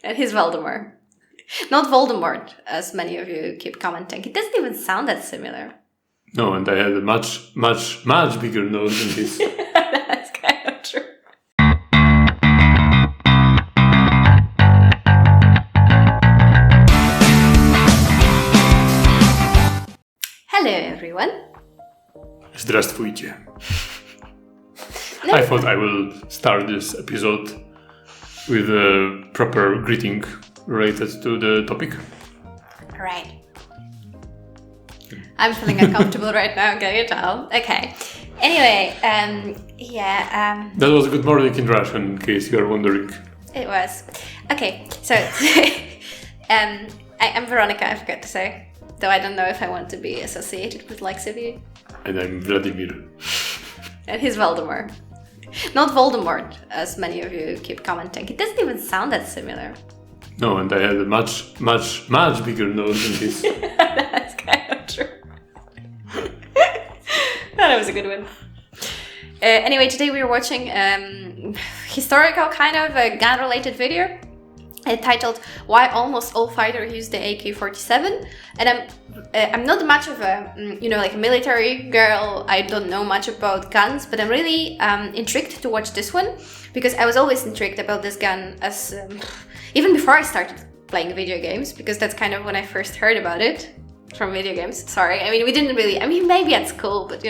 And he's Waldemar. Not Voldemort, as many of you keep commenting. It doesn't even sound that similar. No, and I had a much bigger nose than his. That's kind of true. Hello, everyone. Здравствуйте. I thought I will start this episode with a proper greeting related to the topic. Right. I'm feeling uncomfortable right now, can you tell? Okay. Anyway, That was Good Morning in Russian, in case you are wondering. It was. Okay, so I'm Weronika, I forgot to say. Though I don't know if I want to be associated with likes of you. And I'm Vladimir. And he's Waldemar. Not Voldemort, as many of you keep commenting. It doesn't even sound that similar. No, and I had a much bigger nose than his. That's kind of true. That was a good one. Anyway, today we're watching historical kind of a gun-related video titled "Why Almost All Fighters Use the AK-47." And I'm not much of a like a military girl. I don't know much about guns, but I'm really intrigued to watch this one because I was always intrigued about this gun as even before I started playing video games, because that's kind of when I first heard about it from video games. Sorry, I mean we didn't really. I mean maybe at school, but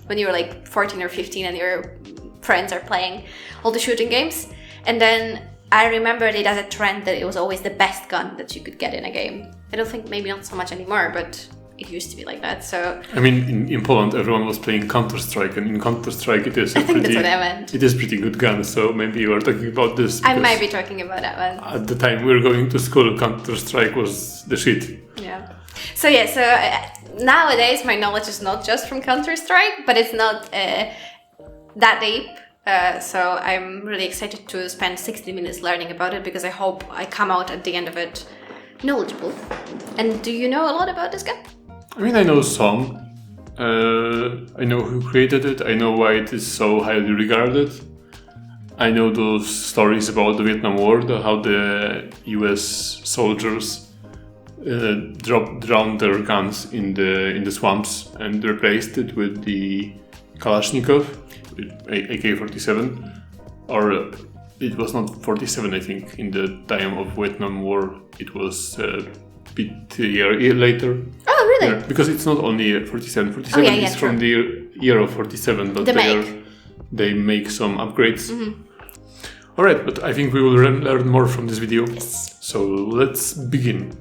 when you were like 14 or 15 and your friends are playing all the shooting games, and then I remember it as a trend that it was always the best gun that you could get in a game. I don't think maybe not so much anymore, but it used to be like that. So I mean, in Poland, everyone was playing Counter-Strike, and in Counter-Strike, it is I think that's what I meant. It is pretty good gun. So maybe you are talking about this. I might be talking about that one. At the time we were going to school, Counter-Strike was the shit. Yeah. So nowadays my knowledge is not just from Counter-Strike, but it's not that deep. So I'm really excited to spend 60 minutes learning about it because I hope I come out at the end of it knowledgeable. And do you know a lot about this gun? I mean, I know some. I know who created it. I know why it is so highly regarded. I know those stories about the Vietnam War, how the US soldiers drowned their guns in the swamps and replaced it with the Kalashnikov, AK-47, or it was not 47, I think, in the time of Vietnam War. It was a bit year later. Oh, really? Yeah, because it's not only 47. 47 is from the year of 47, but they make some upgrades. Mm-hmm. Alright, but I think we will learn more from this video. Yes. So let's begin.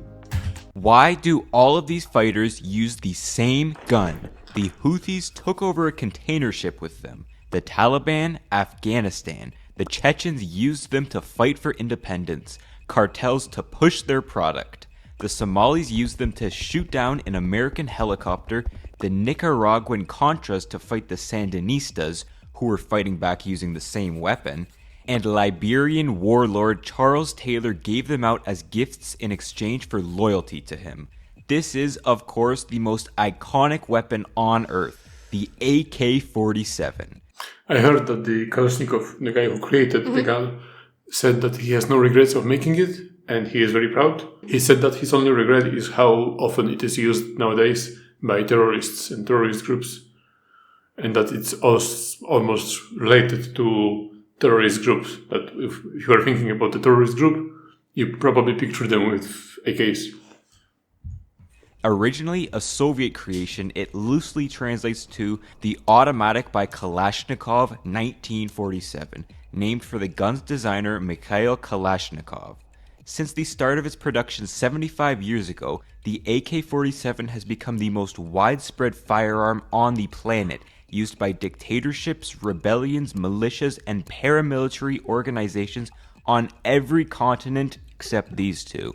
Why do all of these fighters use the same gun? The Houthis took over a container ship with them. The Taliban, Afghanistan. The Chechens used them to fight for independence. Cartels to push their product. The Somalis used them to shoot down an American helicopter. The Nicaraguan Contras to fight the Sandinistas, who were fighting back using the same weapon. And Liberian warlord Charles Taylor gave them out as gifts in exchange for loyalty to him. This is, of course, the most iconic weapon on Earth, the AK-47. I heard that the Kalashnikov, the guy who created the gun, said that he has no regrets of making it, and he is very proud. He said that his only regret is how often it is used nowadays by terrorists and terrorist groups, and that it's almost related to terrorist groups. That if you are thinking about a terrorist group, you probably picture them with AKs. Originally a Soviet creation, it loosely translates to the Automatic by Kalashnikov 1947, named for the gun's designer Mikhail Kalashnikov. Since the start of its production 75 years ago, the AK-47 has become the most widespread firearm on the planet, used by dictatorships, rebellions, militias, and paramilitary organizations on every continent except these two.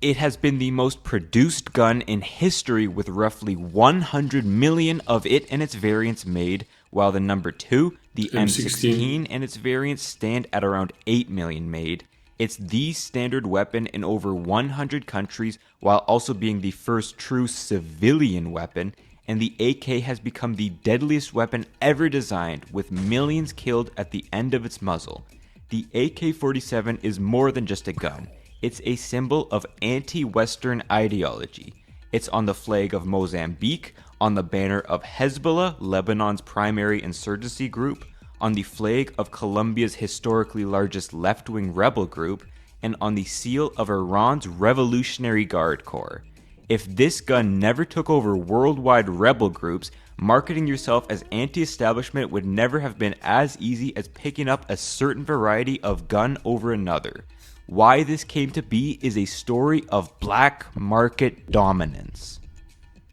It has been the most produced gun in history, with roughly 100 million of it and its variants made, while the number 2, the M16 and its variants, stand at around 8 million made. It's the standard weapon in over 100 countries, while also being the first true civilian weapon, and the AK has become the deadliest weapon ever designed, with millions killed at the end of its muzzle. The AK-47 is more than just a gun. It's a symbol of anti-Western ideology. It's on the flag of Mozambique, on the banner of Hezbollah, Lebanon's primary insurgency group, on the flag of Colombia's historically largest left-wing rebel group, and on the seal of Iran's Revolutionary Guard Corps. If this gun never took over worldwide rebel groups, marketing yourself as anti-establishment would never have been as easy as picking up a certain variety of gun over another. Why this came to be is a story of black market dominance.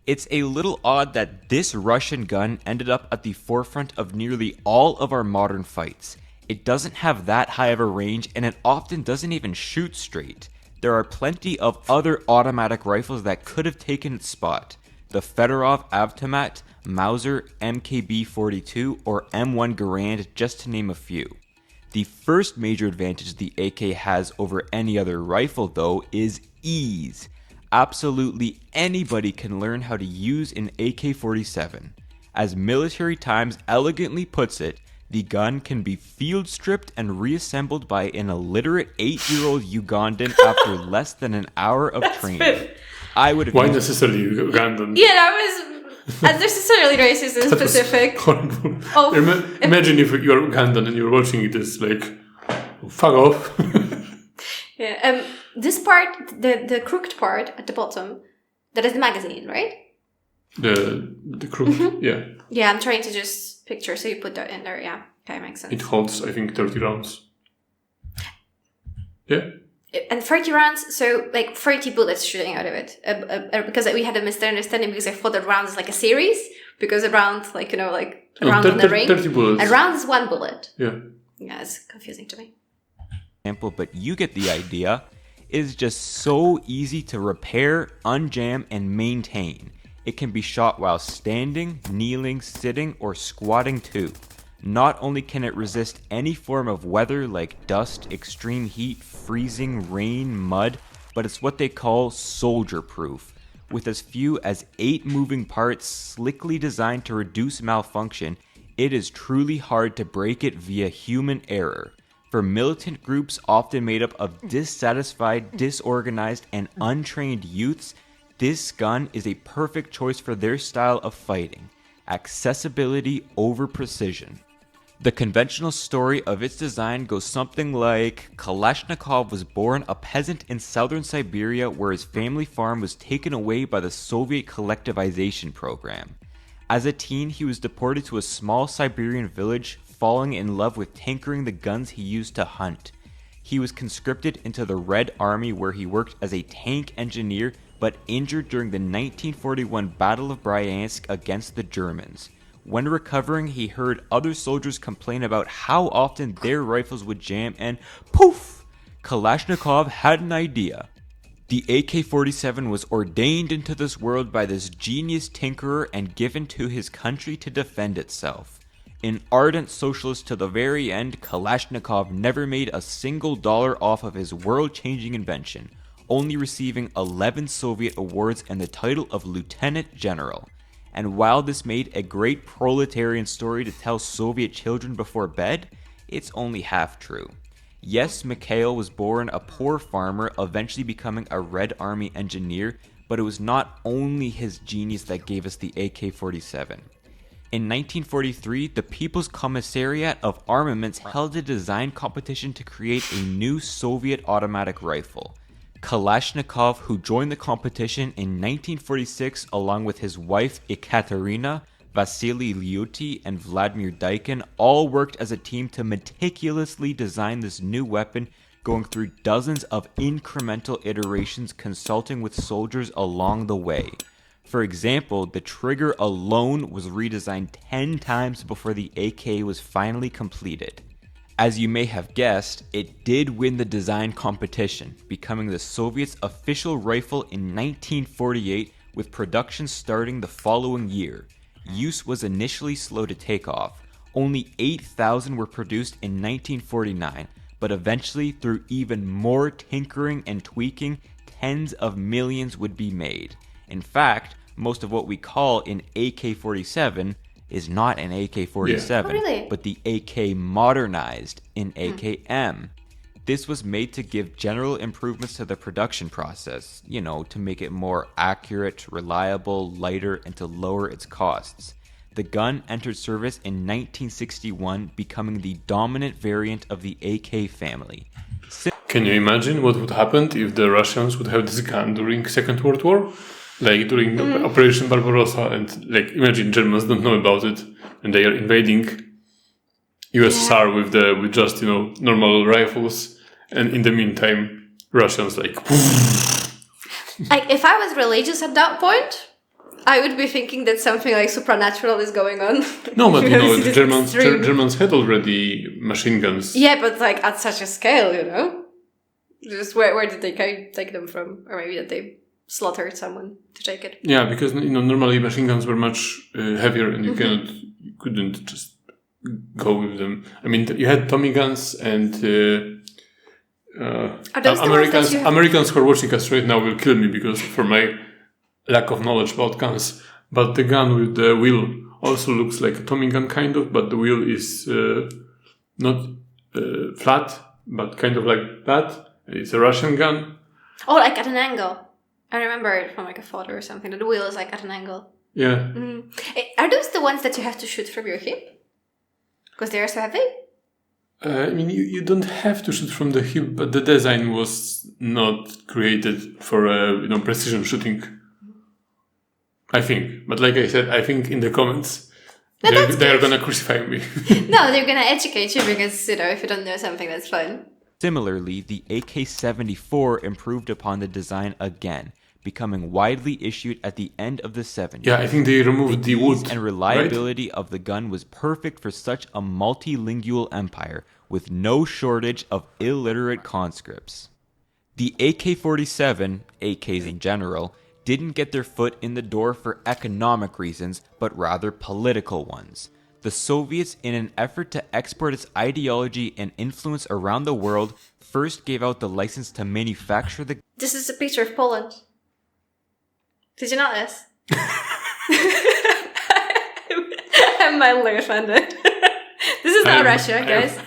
It's a little odd that this Russian gun ended up at the forefront of nearly all of our modern fights. It doesn't have that high of a range, and it often doesn't even shoot straight. There are plenty of other automatic rifles that could have taken its spot. The Fedorov Avtomat, Mauser MKB-42, or M1 Garand, just to name a few. The first major advantage the AK has over any other rifle, though, is ease. Absolutely anybody can learn how to use an AK-47. As Military Times elegantly puts it, the gun can be field stripped and reassembled by an illiterate 8-year-old Ugandan after less than an hour of training. I would have. Why necessarily Ugandan? Yeah, that was unnecessarily racist and specific. Horrible. Oh, Imagine if you're Ugandan and you're watching it, it's like, fuck off. Yeah. This part, the crooked part at the bottom, that is the magazine, right? The crook, yeah. Yeah, I'm trying to just picture, so you put that in there, yeah. Okay, makes sense. It holds, I think, 30 rounds. Yeah. And 30 rounds, so like 30 bullets shooting out of it. Because we had a misunderstanding because I thought that round is like a series. Because a round, like, you know, like a round on the ring. 30 bullets. A round is one bullet. Yeah. Yeah, it's confusing to me. But you get the idea. It is just so easy to repair, unjam, and maintain. It can be shot while standing, kneeling, sitting, or squatting too. Not only can it resist any form of weather like dust, extreme heat, freezing, rain, mud, but it's what they call soldier-proof. With as few as 8 moving parts slickly designed to reduce malfunction, it is truly hard to break it via human error. For militant groups often made up of dissatisfied, disorganized, and untrained youths, this gun is a perfect choice for their style of fighting. Accessibility over precision. The conventional story of its design goes something like Kalashnikov was born a peasant in southern Siberia where his family farm was taken away by the Soviet collectivization program. As a teen, he was deported to a small Siberian village, falling in love with tinkering the guns he used to hunt. He was conscripted into the Red Army where he worked as a tank engineer but injured during the 1941 Battle of Bryansk against the Germans. When recovering, he heard other soldiers complain about how often their rifles would jam and poof! Kalashnikov had an idea. The AK-47 was ordained into this world by this genius tinkerer and given to his country to defend itself. An ardent socialist to the very end, Kalashnikov never made a single dollar off of his world-changing invention, only receiving 11 Soviet awards and the title of Lieutenant General. And while this made a great proletarian story to tell Soviet children before bed, it's only half true. Yes, Mikhail was born a poor farmer, eventually becoming a Red Army engineer, but it was not only his genius that gave us the AK-47. In 1943, the People's Commissariat of Armaments held a design competition to create a new Soviet automatic rifle. Kalashnikov, who joined the competition in 1946 along with his wife Ekaterina, Vasily Lyuty, and Vladimir Daikin, all worked as a team to meticulously design this new weapon, going through dozens of incremental iterations, consulting with soldiers along the way. For example, the trigger alone was redesigned 10 times before the AK was finally completed. As you may have guessed, it did win the design competition, becoming the Soviets' official rifle in 1948, with production starting the following year. Use was initially slow to take off. Only 8,000 were produced in 1949, but eventually, through even more tinkering and tweaking, tens of millions would be made. In fact, most of what we call an AK-47 is not an AK-47, Oh, really? but the AK modernized in AKM. This was made to give general improvements to the production process, to make it more accurate, reliable, lighter, and to lower its costs. The gun entered service in 1961, becoming the dominant variant of the AK family. Can you imagine what would happen if the Russians would have this gun during Second World War? Like during Operation Barbarossa, and imagine Germans don't know about it and they are invading USSR with just normal rifles, and in the meantime Russians if I was religious at that point, I would be thinking that something like supernatural is going on. No, but the Germans had already machine guns. Yeah, but at such a scale, Just where did they take them from? Or maybe that they slaughtered someone to take it. Yeah, because normally machine guns were much heavier, and you couldn't just go with them. I mean, you had Tommy guns, and Americans who are watching us right now will kill me because for my lack of knowledge about guns. But the gun with the wheel also looks like a Tommy gun kind of, but the wheel is not flat, but kind of like that. It's a Russian gun. Oh, at an angle. I remember it from a photo or something. The wheel is at an angle. Yeah. Are those the ones that you have to shoot from your hip? Because they are so heavy? I mean, you don't have to shoot from the hip, but the design was not created for precision shooting. I think. But like I said, I think in the comments, they're going to crucify me. No, they're going to educate you because, if you don't know something, that's fine. Similarly, the AK-74 improved upon the design again, becoming widely issued at the end of the 70s. Yeah, I think they removed the wood. And reliability of the gun was perfect for such a multilingual empire, with no shortage of illiterate conscripts. The AK-47, AKs in general, didn't get their foot in the door for economic reasons, but rather political ones. The Soviets, in an effort to export its ideology and influence around the world, first gave out the license to manufacture the... This is a picture of Poland. Did you notice? I'm mildly offended. This is not Russia, guys.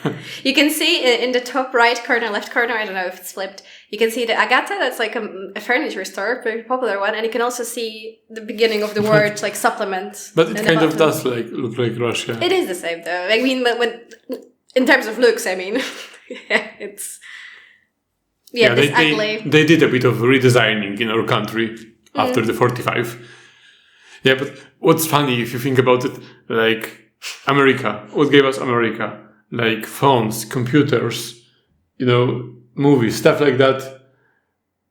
You can see in the top right corner, left corner, I don't know if it's flipped, you can see the Agata, that's a furniture store, very popular one, and you can also see the beginning of the word, supplement. But it kind of does look like Russia. It is the same, though. I mean, in terms of looks, I mean, it's... Yeah, this ugly. They did a bit of redesigning in our country after the 45. Yeah, but what's funny if you think about it, America, what gave us America? Phones, computers, movies, stuff like that.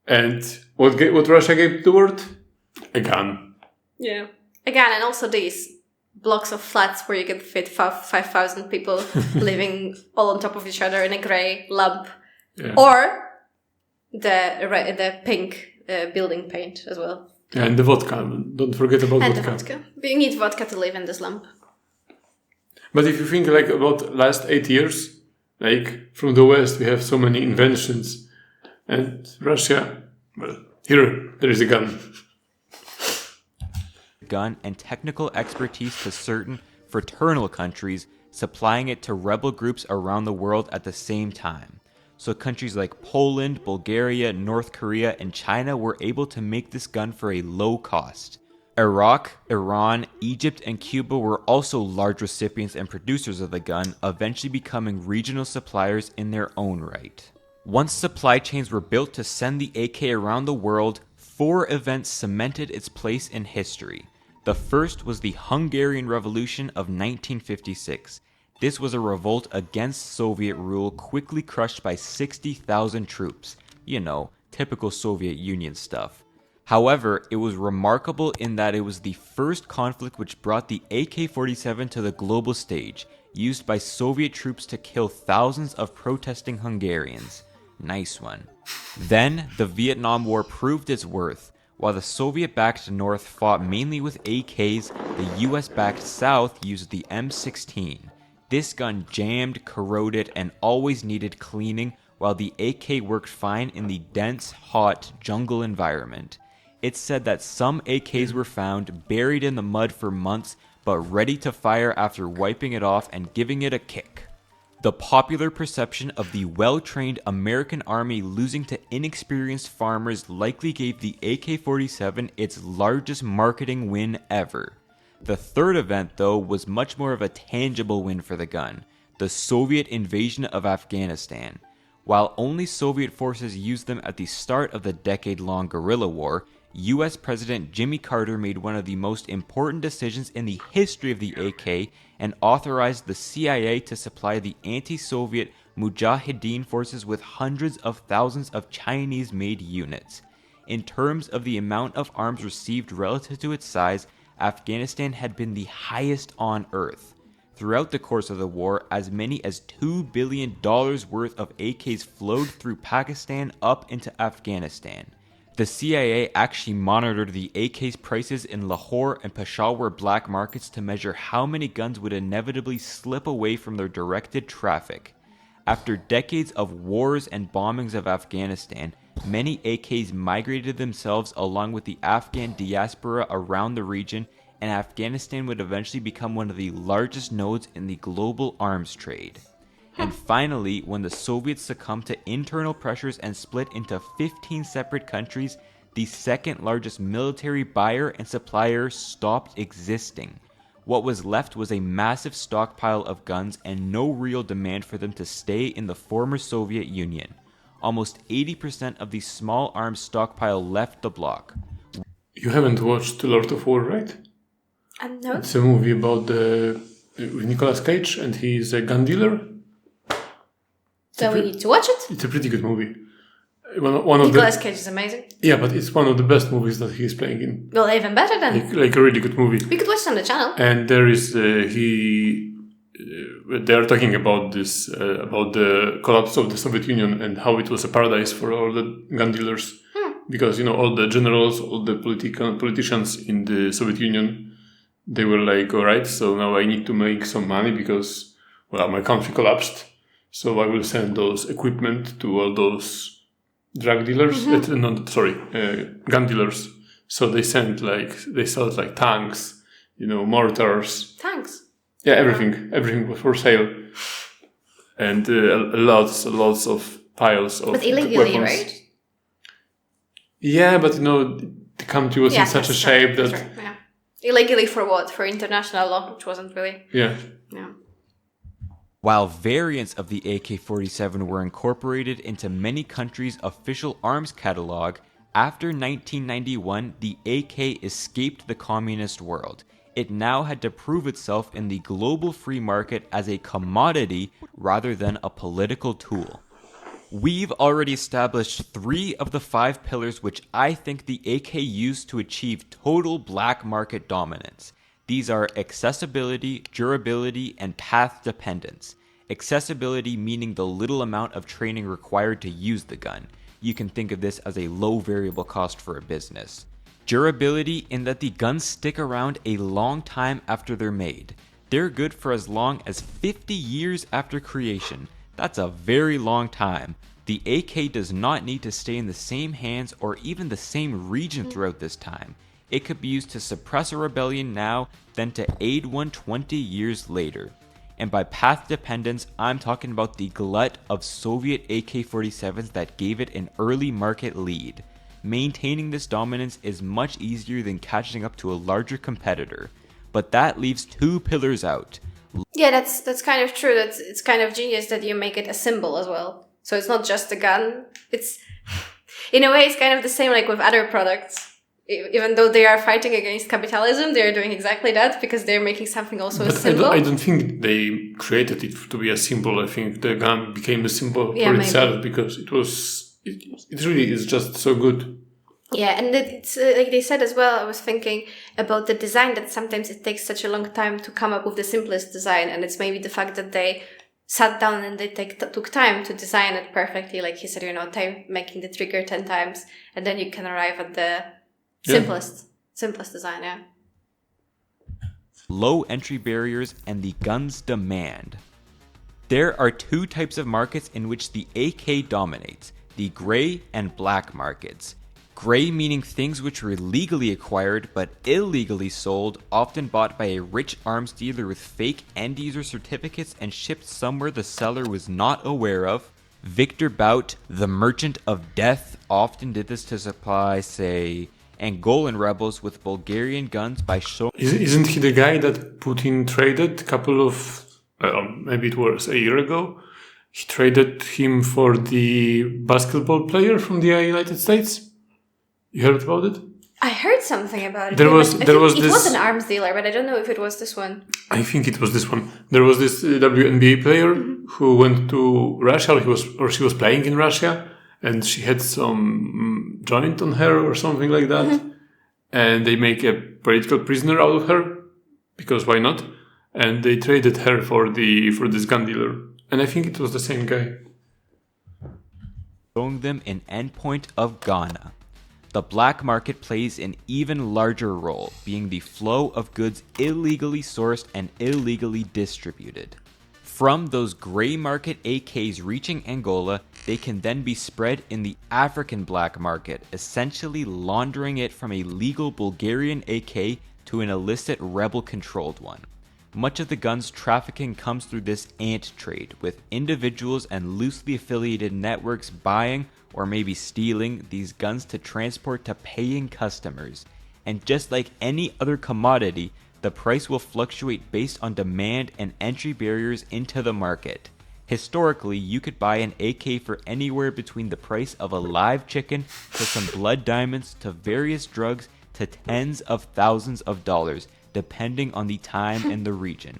And what Russia gave the world? A gun. Yeah. A gun, and also these blocks of flats where you can fit 5,000 people living all on top of each other in a grey lump. Yeah. Or the pink building paint as well. Yeah, and the vodka. Don't forget about vodka. And the vodka. You need vodka to live in this lump. But if you think about last 8 years, from the West we have so many inventions, and Russia, well, here there is a gun. Gun and technical expertise to certain fraternal countries, supplying it to rebel groups around the world at the same time. So countries like Poland, Bulgaria, North Korea, and China were able to make this gun for a low cost. Iraq, Iran, Egypt, and Cuba were also large recipients and producers of the gun, eventually becoming regional suppliers in their own right. Once supply chains were built to send the AK around the world, 4 events cemented its place in history. The first was the Hungarian Revolution of 1956. This was a revolt against Soviet rule, quickly crushed by 60,000 troops. Typical Soviet Union stuff. However, it was remarkable in that it was the first conflict which brought the AK-47 to the global stage, used by Soviet troops to kill thousands of protesting Hungarians. Nice one. Then, the Vietnam War proved its worth. While the Soviet-backed North fought mainly with AKs, the US-backed South used the M16. This gun jammed, corroded, and always needed cleaning, while the AK worked fine in the dense, hot jungle environment. It's said that some AKs were found buried in the mud for months, but ready to fire after wiping it off and giving it a kick. The popular perception of the well-trained American army losing to inexperienced farmers likely gave the AK-47 its largest marketing win ever. The third event, though, was much more of a tangible win for the gun: the Soviet invasion of Afghanistan. While only Soviet forces used them at the start of the decade-long guerrilla war, US President Jimmy Carter made one of the most important decisions in the history of the AK and authorized the CIA to supply the anti-Soviet Mujahideen forces with hundreds of thousands of Chinese-made units. In terms of the amount of arms received relative to its size, Afghanistan had been the highest on Earth. Throughout the course of the war, as many as $2 billion worth of AKs flowed through Pakistan up into Afghanistan. The CIA actually monitored the AK's prices in Lahore and Peshawar black markets to measure how many guns would inevitably slip away from their directed traffic. After decades of wars and bombings of Afghanistan, many AKs migrated themselves along with the Afghan diaspora around the region, and Afghanistan would eventually become one of the largest nodes in the global arms trade. And finally, when the Soviets succumbed to internal pressures and split into 15 separate countries, the second largest military buyer and supplier stopped existing. What was left was a massive stockpile of guns and no real demand for them to stay in the former Soviet Union. Almost 80% of the small arms stockpile left the bloc. You haven't watched Lord of War, right? No. It's a movie about with Nicolas Cage, and he's a gun dealer. So we need to watch it? It's a pretty good movie. One of Nicolas Cage is amazing. Yeah, but it's one of the best movies that he's playing in. Well, even better then. Like a really good movie. We could watch it on the channel. And there is they are talking about this about the collapse of the Soviet Union and how it was a paradise for all the gun dealers, because all the generals, all the politicians in the Soviet Union, they were like, all right, so now I need to make some money because my country collapsed. So I will send those equipment to all those drug dealers. Gun dealers. So they sold like tanks, mortars. Tanks? Yeah, everything was for sale, and lots of piles of. But illegally, weapons. right? Yeah, but the country was in such a shape that. Right. Yeah. Illegally for what? For international law, which wasn't really. Yeah. Yeah. While variants of the AK-47 were incorporated into many countries' official arms catalog, after 1991, the AK escaped the communist world. It now had to prove itself in the global free market as a commodity rather than a political tool. We've already established 3 of the 5 pillars which I think the AK used to achieve total black market dominance. These are accessibility, durability, and path dependence. Accessibility meaning the little amount of training required to use the gun. You can think of this as a low variable cost for a business. Durability in that the guns stick around a long time after they're made. They're good for as long as 50 years after creation. That's a very long time. The AK does not need to stay in the same hands or even the same region throughout this time. It could be used to suppress a rebellion now, then to aid one 20 years later. And by path dependence, I'm talking about the glut of Soviet AK-47s that gave it an early market lead. Maintaining this dominance is much easier than catching up to a larger competitor. But that leaves 2 pillars out. Yeah, that's kind of true. It's kind of genius that you make it a symbol as well. So it's not just a gun. It's, in a way, it's kind of the same like with other products. Even though they are fighting against capitalism, they're doing exactly that because they're making something also a symbol. I don't think they created it to be a symbol. I think the gun became a symbol for itself because it really is just so good. Yeah, and it's like they said as well, I was thinking about the design that sometimes it takes such a long time to come up with the simplest design, and it's maybe the fact that they sat down and they took time to design it perfectly. Like he said, time making the trigger 10 times, and then you can arrive at the simplest design, yeah. Low entry barriers and the gun's demand. There are 2 types of markets in which the AK dominates, the gray and black markets. Gray meaning things which were legally acquired but illegally sold, often bought by a rich arms dealer with fake end-user certificates and shipped somewhere the seller was not aware of. Victor Bout, the Merchant of Death, often did this to supply, say, Angolan rebels with Bulgarian guns by showing... Isn't he the guy that Putin traded a couple of, maybe it was a year ago? He traded him for the basketball player from the United States? You heard about it? I heard something about it. It was an arms dealer, but I don't know if it was this one. I think it was this one. There was this WNBA player who went to Russia, she was playing in Russia, and she had some joint on her or something like that, and they make a political prisoner out of her because why not? And they traded her for this gun dealer, and I think it was the same guy. Showing them an endpoint of Ghana. The black market plays an even larger role, being the flow of goods illegally sourced and illegally distributed. From those gray market AKs reaching Angola, they can then be spread in the African black market, essentially laundering it from a legal Bulgarian AK to an illicit rebel-controlled one. Much of the guns trafficking comes through this ant trade, with individuals and loosely affiliated networks buying or maybe stealing these guns to transport to paying customers. And just like any other commodity, the price will fluctuate based on demand and entry barriers into the market. Historically, you could buy an AK for anywhere between the price of a live chicken to some blood diamonds to various drugs to tens of thousands of dollars, depending on the time and the region.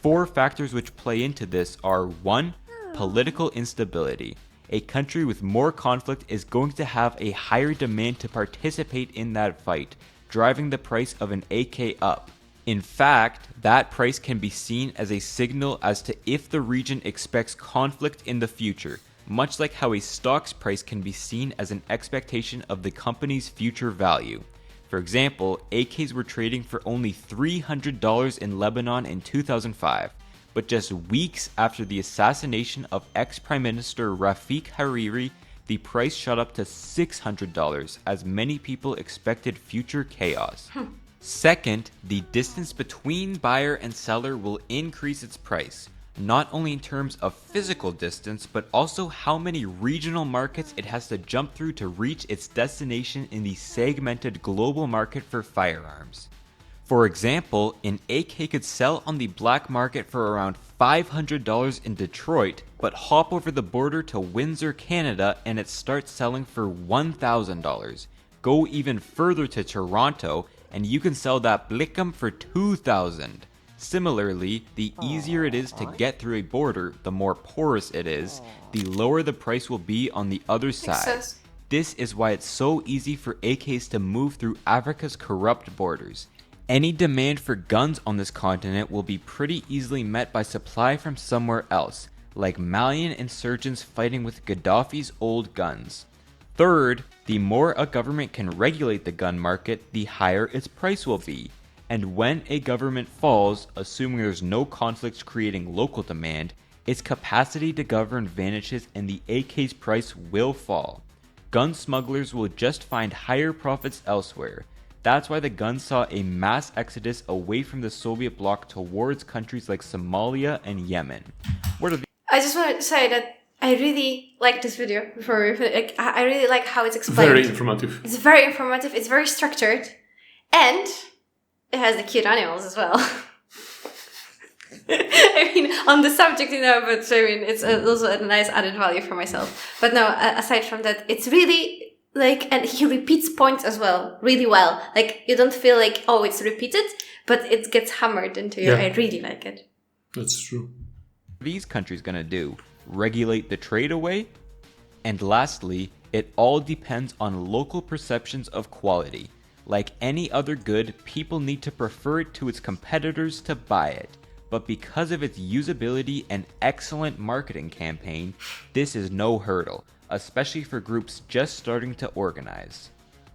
4 factors which play into this are 1. Political instability. A country with more conflict is going to have a higher demand to participate in that fight, driving the price of an AK up. In fact, that price can be seen as a signal as to if the region expects conflict in the future, much like how a stock's price can be seen as an expectation of the company's future value. For example, AKs were trading for only $300 in Lebanon in 2005. But just weeks after the assassination of ex-Prime Minister Rafik Hariri, the price shot up to $600 as many people expected future chaos. Second, the distance between buyer and seller will increase its price, not only in terms of physical distance, but also how many regional markets it has to jump through to reach its destination in the segmented global market for firearms. For example, an AK could sell on the black market for around $500 in Detroit, but hop over the border to Windsor, Canada, and it starts selling for $1,000. Go even further to Toronto, and you can sell that Blickum for $2,000. Similarly, the easier it is to get through a border, the more porous it is, the lower the price will be on the other side. This is why it's so easy for AKs to move through Africa's corrupt borders. Any demand for guns on this continent will be pretty easily met by supply from somewhere else, like Malian insurgents fighting with Gaddafi's old guns. Third, the more a government can regulate the gun market, the higher its price will be. And when a government falls, assuming there's no conflicts creating local demand, its capacity to govern vanishes and the AK's price will fall. Gun smugglers will just find higher profits elsewhere. That's why the guns saw a mass exodus away from the Soviet bloc towards countries like Somalia and Yemen. I just want to say that I really like this video. I really like how it's explained. Very informative. It's very informative. It's very structured. And it has the cute animals as well. I mean, on the subject, but I mean, it's also a nice added value for myself. But no, aside from that, it's really... and he repeats points as well, really well. You don't feel like, oh, it's repeated, but it gets hammered into you. Yeah. I really like it. That's true. What are these countries gonna do? Regulate the trade away? And lastly, it all depends on local perceptions of quality. Like any other good, people need to prefer it to its competitors to buy it. But because of its usability and excellent marketing campaign, this is no hurdle, especially for groups just starting to organize.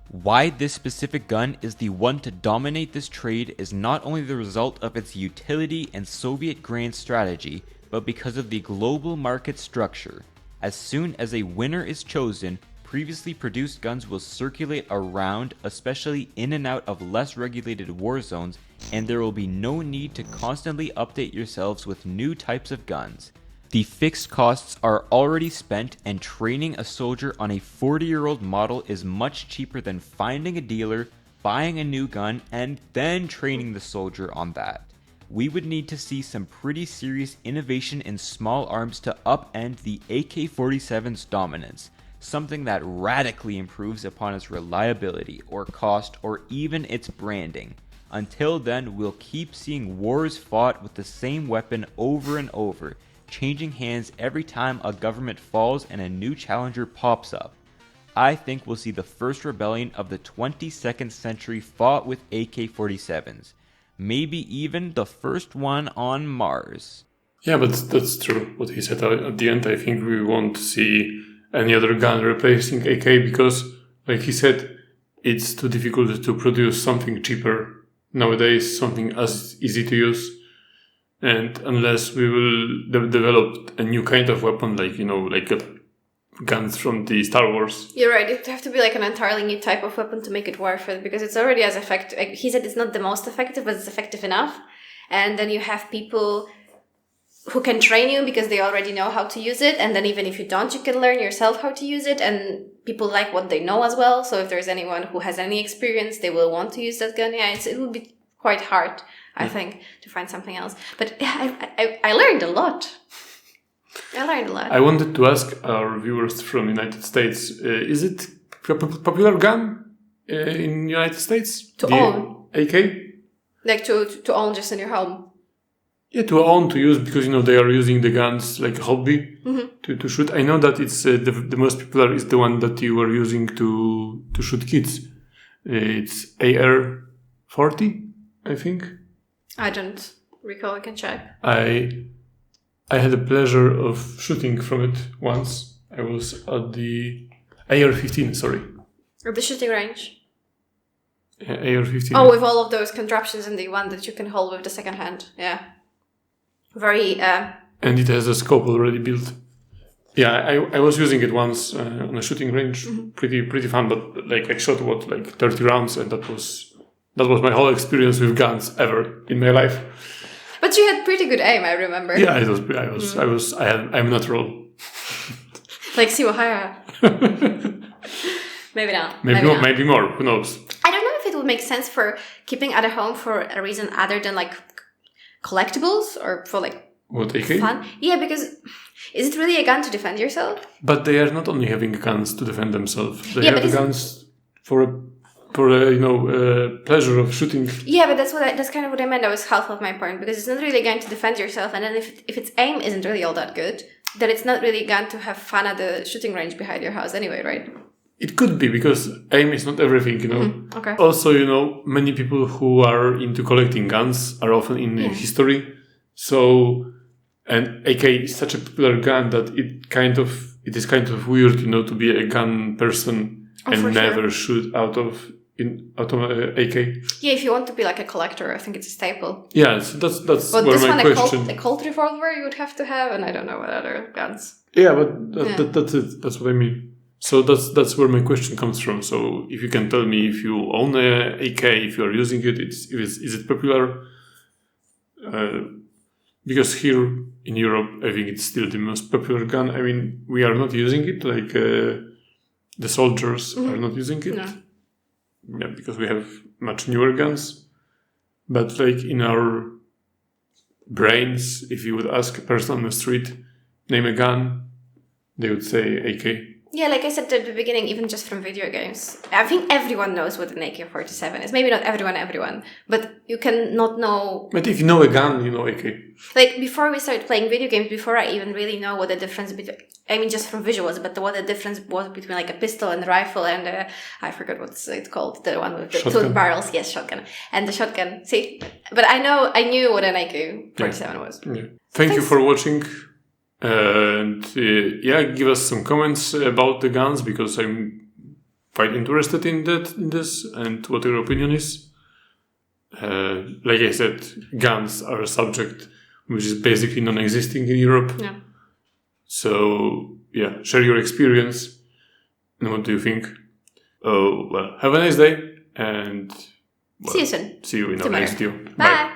Why this specific gun is the one to dominate this trade is not only the result of its utility and Soviet grand strategy, but because of the global market structure. As soon as a winner is chosen, previously produced guns will circulate around, especially in and out of less regulated war zones, and there will be no need to constantly update yourselves with new types of guns. The fixed costs are already spent, and training a soldier on a 40-year-old model is much cheaper than finding a dealer, buying a new gun, and then training the soldier on that. We would need to see some pretty serious innovation in small arms to upend the AK-47's dominance, something that radically improves upon its reliability or cost or even its branding. Until then, we'll keep seeing wars fought with the same weapon over and over, changing hands every time a government falls and a new challenger pops up. I think we'll see the first rebellion of the 22nd century fought with AK-47s. Maybe even the first one on Mars. Yeah, but that's true. What he said at the end, I think we won't see any other gun replacing AK because, like he said, it's too difficult to produce something cheaper nowadays, something as easy to use. And unless we will develop a new kind of weapon, like, guns from the Star Wars. You're right. It would have to be like an entirely new type of weapon to make it worth it, because it's already as effective. Like, he said it's not the most effective, but it's effective enough. And then you have people who can train you because they already know how to use it. And then even if you don't, you can learn yourself how to use it. And people like what they know as well. So if there's anyone who has any experience, they will want to use that gun. Yeah, it will be quite hard, I think, to find something else. But I learned a lot. I wanted to ask our viewers from United States, is it a popular gun in United States? To own? AK? Like to own just in your home? Yeah, to own, to use, because, they are using the guns like a hobby to shoot. I know that it's the most popular is the one that you were using to shoot kids. It's AR-40, I think. I don't recall, I can check. I had the pleasure of shooting from it once. I was at the AR-15, sorry. At the shooting range? AR-15. Oh, with all of those contraptions in the one that you can hold with the second hand. Yeah. Very... And it has a scope already built. Yeah, I was using it once on a shooting range. Pretty fun, but I shot 30 rounds, and that was my whole experience with guns ever in my life. But you had pretty good aim, I remember. Yeah, I'm natural. Like Siwahara. Maybe not. Maybe more. Who knows? I don't know if it would make sense for keeping at home for a reason other than collectibles or for what, AK? Fun. Yeah, because is it really a gun to defend yourself? But they are not only having guns to defend themselves. They have guns for pleasure of shooting. Yeah, but that's kind of what I meant. That was half of my point, because it's not really a gun to defend yourself, and then if its aim isn't really all that good, then it's not really a gun to have fun at the shooting range behind your house anyway, right? It could be, because aim is not everything, Okay. Also, many people who are into collecting guns are often in history. So, and AK is such a popular gun that it is kind of weird, to be a gun person and never shoot out of AK. Yeah, if you want to be like a collector, I think it's a staple. Yeah, so that's but where this my one, question. A Colt revolver you would have to have, and I don't know what other guns. Yeah, but that's it. That's what I mean. So that's where my question comes from. So if you can tell me if you own a AK, if you are using it, is it popular? Because here in Europe, I think it's still the most popular gun. I mean, we are not using it, the soldiers are not using it. No. Yeah, because we have much newer guns. But in our brains, if you would ask a person on the street, name a gun, they would say AK. Yeah, like I said at the beginning, even just from video games, I think everyone knows what an AK-47 is. Maybe not everyone, but you can not know... But if you know a gun, you know AK. Before we started playing video games, before I even really know what the difference between... I mean, just from visuals, but what the difference was between a pistol and a rifle and I forgot what's it called, the one with the two barrels. Yes, shotgun. And the shotgun. See, but I knew what an AK-47 was. Yeah. Thanks you for watching. And give us some comments about the guns, because I'm quite interested in this and what your opinion is. Like I said, guns are a subject which is basically non-existing in Europe. Yeah. So share your experience. And what do you think? Oh, well, have a nice day, and See you soon. see you in our Tomorrow. next video. Bye.